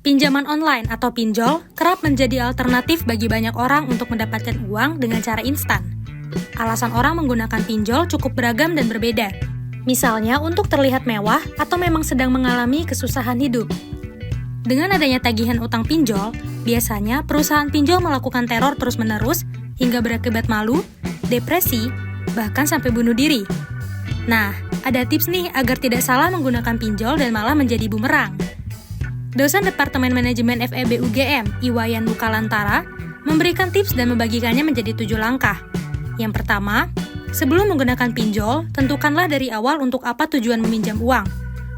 Pinjaman online atau pinjol kerap menjadi alternatif bagi banyak orang untuk mendapatkan uang dengan cara instan. Alasan orang menggunakan pinjol cukup beragam dan berbeda. Misalnya untuk terlihat mewah atau memang sedang mengalami kesusahan hidup. Dengan adanya tagihan utang pinjol, biasanya perusahaan pinjol melakukan teror terus-menerus hingga berakibat malu, depresi, bahkan sampai bunuh diri. Nah, ada tips nih agar tidak salah menggunakan pinjol dan malah menjadi bumerang. Dosen Departemen Manajemen FEB UGM, Iwayan Bukalantara, memberikan tips dan membagikannya menjadi 7 langkah. Yang pertama, sebelum menggunakan pinjol, tentukanlah dari awal untuk apa tujuan meminjam uang.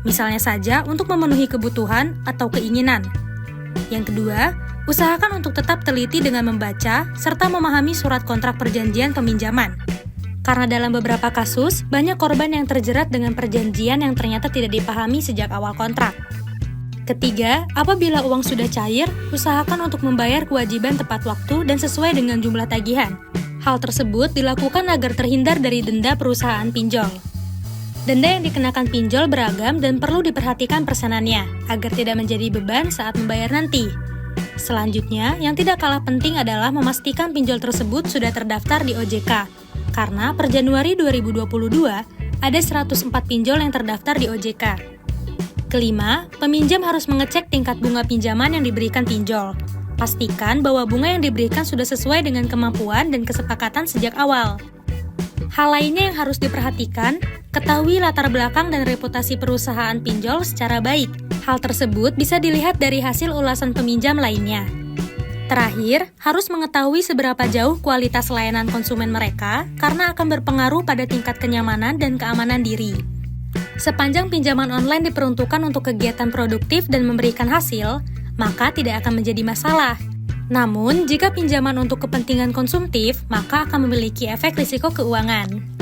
Misalnya saja untuk memenuhi kebutuhan atau keinginan. Yang kedua, usahakan untuk tetap teliti dengan membaca serta memahami surat kontrak perjanjian peminjaman. Karena dalam beberapa kasus, banyak korban yang terjerat dengan perjanjian yang ternyata tidak dipahami sejak awal kontrak. Ketiga, apabila uang sudah cair, usahakan untuk membayar kewajiban tepat waktu dan sesuai dengan jumlah tagihan. Hal tersebut dilakukan agar terhindar dari denda perusahaan pinjol. Denda yang dikenakan pinjol beragam dan perlu diperhatikan persenannya, agar tidak menjadi beban saat membayar nanti. Selanjutnya, yang tidak kalah penting adalah memastikan pinjol tersebut sudah terdaftar di OJK, karena per Januari 2022, ada 104 pinjol yang terdaftar di OJK. Kelima, peminjam harus mengecek tingkat bunga pinjaman yang diberikan pinjol. Pastikan bahwa bunga yang diberikan sudah sesuai dengan kemampuan dan kesepakatan sejak awal. Hal lainnya yang harus diperhatikan, ketahui latar belakang dan reputasi perusahaan pinjol secara baik. Hal tersebut bisa dilihat dari hasil ulasan peminjam lainnya. Terakhir, harus mengetahui seberapa jauh kualitas layanan konsumen mereka karena akan berpengaruh pada tingkat kenyamanan dan keamanan diri. Sepanjang pinjaman online diperuntukkan untuk kegiatan produktif dan memberikan hasil, maka tidak akan menjadi masalah. Namun, jika pinjaman untuk kepentingan konsumtif, maka akan memiliki efek risiko keuangan.